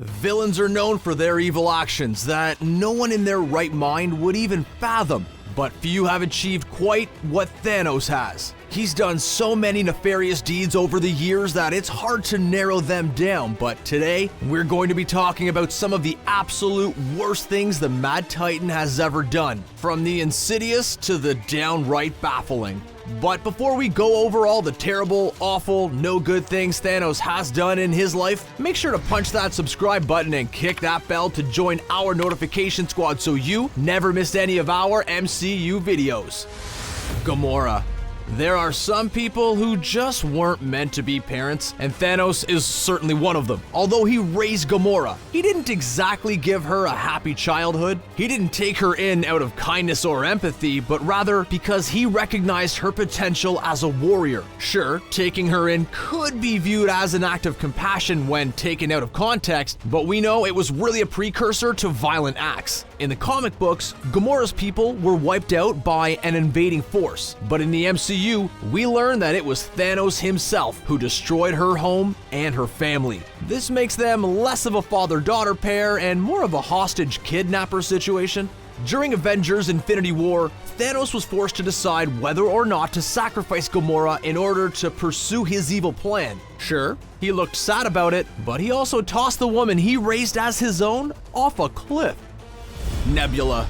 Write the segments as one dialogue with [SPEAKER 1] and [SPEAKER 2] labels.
[SPEAKER 1] Villains are known for their evil actions that no one in their right mind would even fathom, but few have achieved quite what Thanos has. He's done so many nefarious deeds over the years that it's hard to narrow them down, but today we're going to be talking about some of the absolute worst things the Mad Titan has ever done, from the insidious to the downright baffling. But before we go over all the terrible, awful, no good things Thanos has done in his life, make sure to punch that subscribe button and kick that bell to join our notification squad so you never miss any of our MCU videos. Gamora. There are some people who just weren't meant to be parents, and Thanos is certainly one of them. Although he raised Gamora, he didn't exactly give her a happy childhood. He didn't take her in out of kindness or empathy, but rather because he recognized her potential as a warrior. Sure, taking her in could be viewed as an act of compassion when taken out of context, but we know it was really a precursor to violent acts. In the comic books, Gamora's people were wiped out by an invading force, but in the MCU, we learn that it was Thanos himself who destroyed her home and her family. This makes them less of a father-daughter pair and more of a hostage-kidnapper situation. During Avengers Infinity War, Thanos was forced to decide whether or not to sacrifice Gamora in order to pursue his evil plan. Sure, he looked sad about it, but he also tossed the woman he raised as his own off a cliff. Nebula.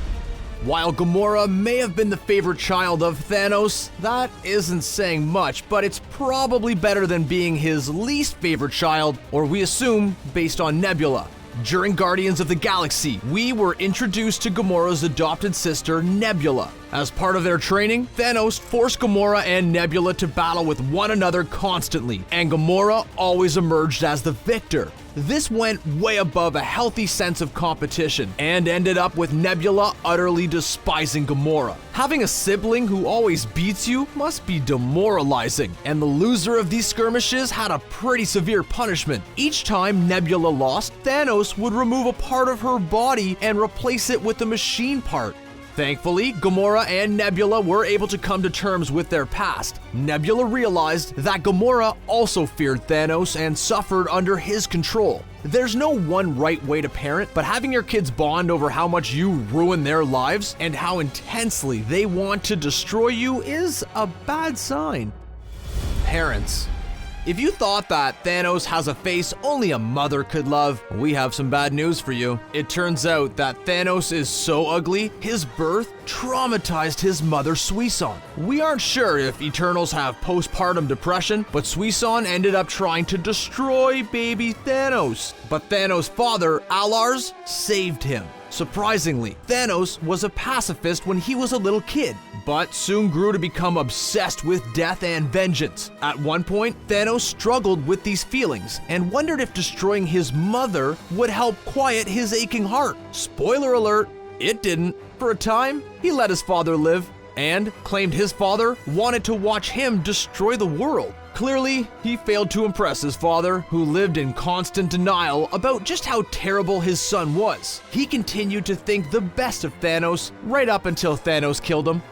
[SPEAKER 1] While Gamora may have been the favorite child of Thanos, that isn't saying much, but it's probably better than being his least favorite child, or we assume based on Nebula. During Guardians of the Galaxy, we were introduced to Gamora's adopted sister, Nebula. As part of their training, Thanos forced Gamora and Nebula to battle with one another constantly, and Gamora always emerged as the victor. This went way above a healthy sense of competition and ended up with Nebula utterly despising Gamora. Having a sibling who always beats you must be demoralizing, and the loser of these skirmishes had a pretty severe punishment. Each time Nebula lost, Thanos would remove a part of her body and replace it with a machine part. Thankfully, Gamora and Nebula were able to come to terms with their past. Nebula realized that Gamora also feared Thanos and suffered under his control. There's no one right way to parent, but having your kids bond over how much you ruin their lives and how intensely they want to destroy you is a bad sign. Parents. If you thought that Thanos has a face only a mother could love, we have some bad news for you. It turns out that Thanos is so ugly, his birth traumatized his mother Suisun. We aren't sure if Eternals have postpartum depression, but Suisun ended up trying to destroy baby Thanos. But Thanos' father, Alars, saved him. Surprisingly, Thanos was a pacifist when he was a little kid, but soon grew to become obsessed with death and vengeance. At one point, Thanos struggled with these feelings and wondered if destroying his mother would help quiet his aching heart. Spoiler alert, it didn't. For a time, he let his father live and claimed his father wanted to watch him destroy the world. Clearly, he failed to impress his father, who lived in constant denial about just how terrible his son was. He continued to think the best of Thanos right up until Thanos killed him.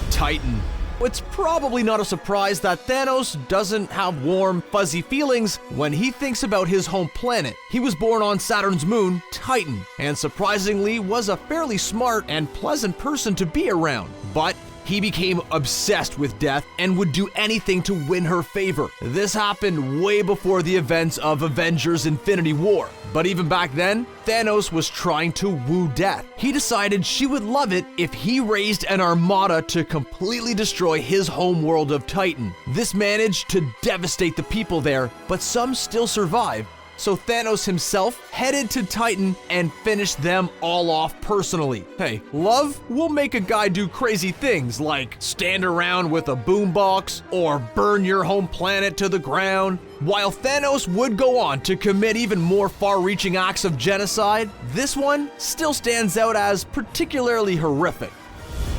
[SPEAKER 1] Titan. It's probably not a surprise that Thanos doesn't have warm, fuzzy feelings when he thinks about his home planet. He was born on Saturn's moon, Titan, and surprisingly was a fairly smart and pleasant person to be around. But he became obsessed with death and would do anything to win her favor. This happened way before the events of Avengers Infinity War. But even back then, Thanos was trying to woo death. He decided she would love it if he raised an armada to completely destroy his home world of Titan. This managed to devastate the people there, but some still survived. So Thanos himself headed to Titan and finished them all off personally. Hey, love will make a guy do crazy things like stand around with a boombox or burn your home planet to the ground. While Thanos would go on to commit even more far-reaching acts of genocide, this one still stands out as particularly horrific.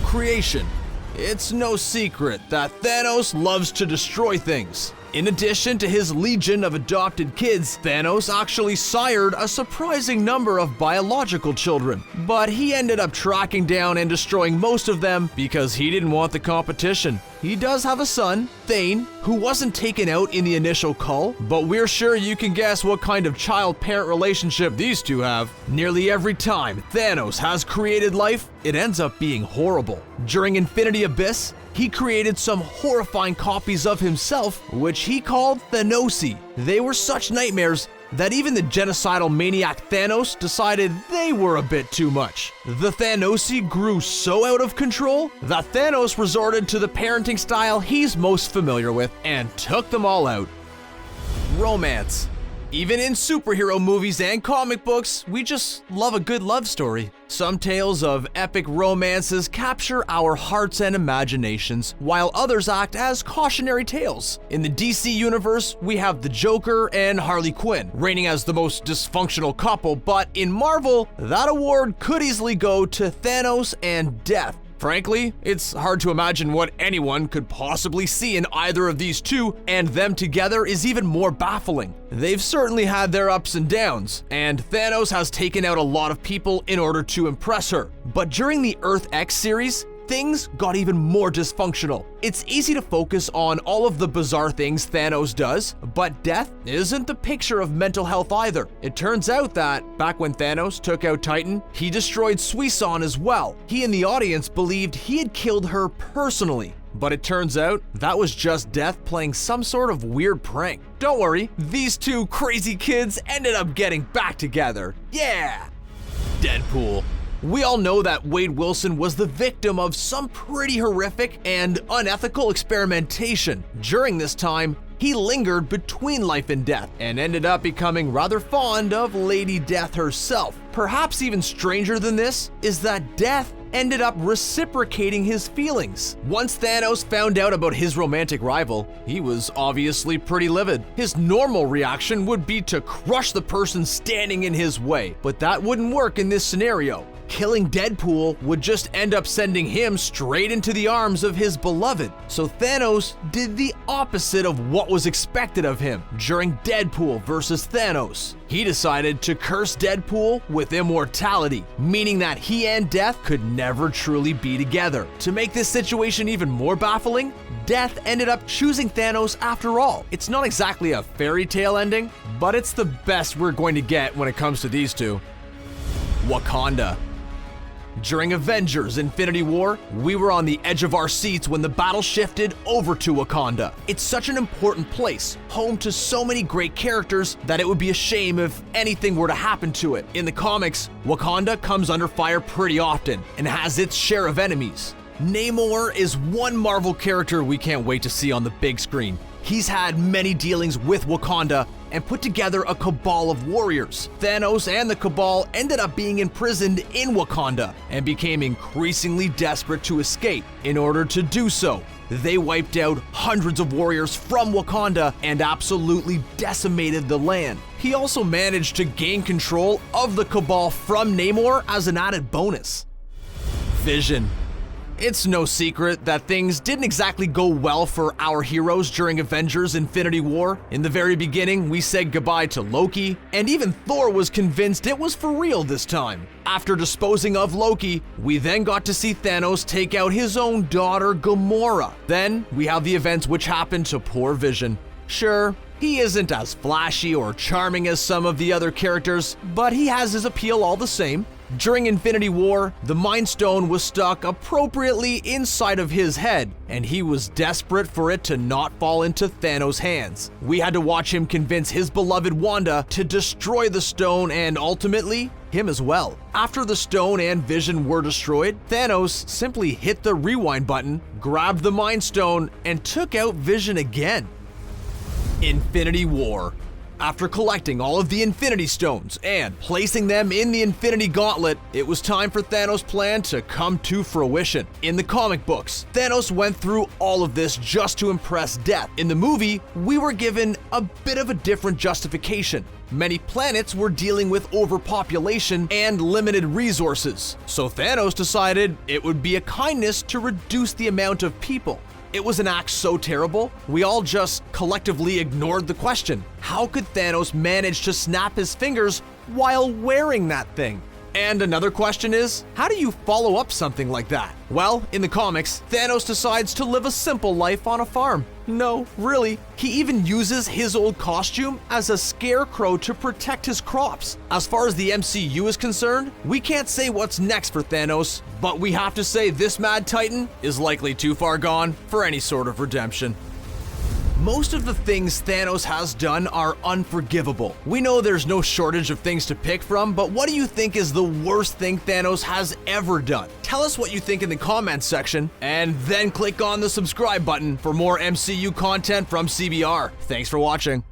[SPEAKER 1] Creation. It's no secret that Thanos loves to destroy things. In addition to his legion of adopted kids, Thanos actually sired a surprising number of biological children, but he ended up tracking down and destroying most of them because he didn't want the competition. he does have a son, Thane, who wasn't taken out in the initial cull, but we're sure you can guess what kind of child-parent relationship these two have. Nearly every time Thanos has created life, it ends up being horrible. During Infinity Abyss, he created some horrifying copies of himself, which he called Thanosi. They were such nightmares that even the genocidal maniac Thanos decided they were a bit too much. The Thanosi grew so out of control that Thanos resorted to the parenting style he's most familiar with and took them all out. Romance. Even in superhero movies and comic books, we just love a good love story. Some tales of epic romances capture our hearts and imaginations, while others act as cautionary tales. In the DC universe, we have the Joker and Harley Quinn, reigning as the most dysfunctional couple, but in Marvel, that award could easily go to Thanos and Death. Frankly, it's hard to imagine what anyone could possibly see in either of these two, and them together is even more baffling. They've certainly had their ups and downs, and Thanos has taken out a lot of people in order to impress her. But during the Earth X series, things got even more dysfunctional. It's easy to focus on all of the bizarre things Thanos does, but death isn't the picture of mental health either. It turns out that, back when Thanos took out Titan, he destroyed Suisan as well. He and the audience believed he had killed her personally. But it turns out that was just Death playing some sort of weird prank. Don't worry, these two crazy kids ended up getting back together. Yeah! Deadpool. We all know that Wade Wilson was the victim of some pretty horrific and unethical experimentation. During this time, he lingered between life and death and ended up becoming rather fond of Lady Death herself. Perhaps even stranger than this is that Death ended up reciprocating his feelings. Once Thanos found out about his romantic rival, he was obviously pretty livid. His normal reaction would be to crush the person standing in his way, but that wouldn't work in this scenario. Killing Deadpool would just end up sending him straight into the arms of his beloved. So Thanos did the opposite of what was expected of him during Deadpool versus Thanos. He decided to curse Deadpool with immortality, meaning that he and Death could never truly be together. To make this situation even more baffling, Death ended up choosing Thanos after all. It's not exactly a fairy tale ending, but it's the best we're going to get when it comes to these two. Wakanda. During Avengers Infinity War, we were on the edge of our seats when the battle shifted over to Wakanda. It's such an important place, home to so many great characters that it would be a shame if anything were to happen to it. In the comics, Wakanda comes under fire pretty often and has its share of enemies. Namor is one Marvel character we can't wait to see on the big screen. He's had many dealings with Wakanda and put together a cabal of warriors. Thanos and the cabal ended up being imprisoned in Wakanda and became increasingly desperate to escape. In order to do so, they wiped out hundreds of warriors from Wakanda and absolutely decimated the land. He also managed to gain control of the cabal from Namor as an added bonus. Vision. It's no secret that things didn't exactly go well for our heroes during Avengers Infinity War. In the very beginning, we said goodbye to Loki, and even Thor was convinced it was for real this time. After disposing of Loki, we then got to see Thanos take out his own daughter, Gamora. Then, we have the events which happened to poor Vision. Sure, he isn't as flashy or charming as some of the other characters, but he has his appeal all the same. During Infinity War, the Mind Stone was stuck appropriately inside of his head, and he was desperate for it to not fall into Thanos' hands. We had to watch him convince his beloved Wanda to destroy the stone and ultimately, him as well. After the stone and Vision were destroyed, Thanos simply hit the rewind button, grabbed the Mind Stone, and took out Vision again. Infinity War. After collecting all of the Infinity Stones and placing them in the Infinity Gauntlet, it was time for Thanos' plan to come to fruition. In the comic books, Thanos went through all of this just to impress Death. In the movie, we were given a bit of a different justification. Many planets were dealing with overpopulation and limited resources, so Thanos decided it would be a kindness to reduce the amount of people. It was an act so terrible, we all just collectively ignored the question. How could Thanos manage to snap his fingers while wearing that thing? And another question is, how do you follow up something like that? Well, in the comics, Thanos decides to live a simple life on a farm. No, really. He even uses his old costume as a scarecrow to protect his crops. As far as the MCU is concerned, we can't say what's next for Thanos, but we have to say this Mad Titan is likely too far gone for any sort of redemption. Most of the things Thanos has done are unforgivable. We know there's no shortage of things to pick from, but what do you think is the worst thing Thanos has ever done? Tell us what you think in the comments section, and then click on the subscribe button for more MCU content from CBR. Thanks for watching.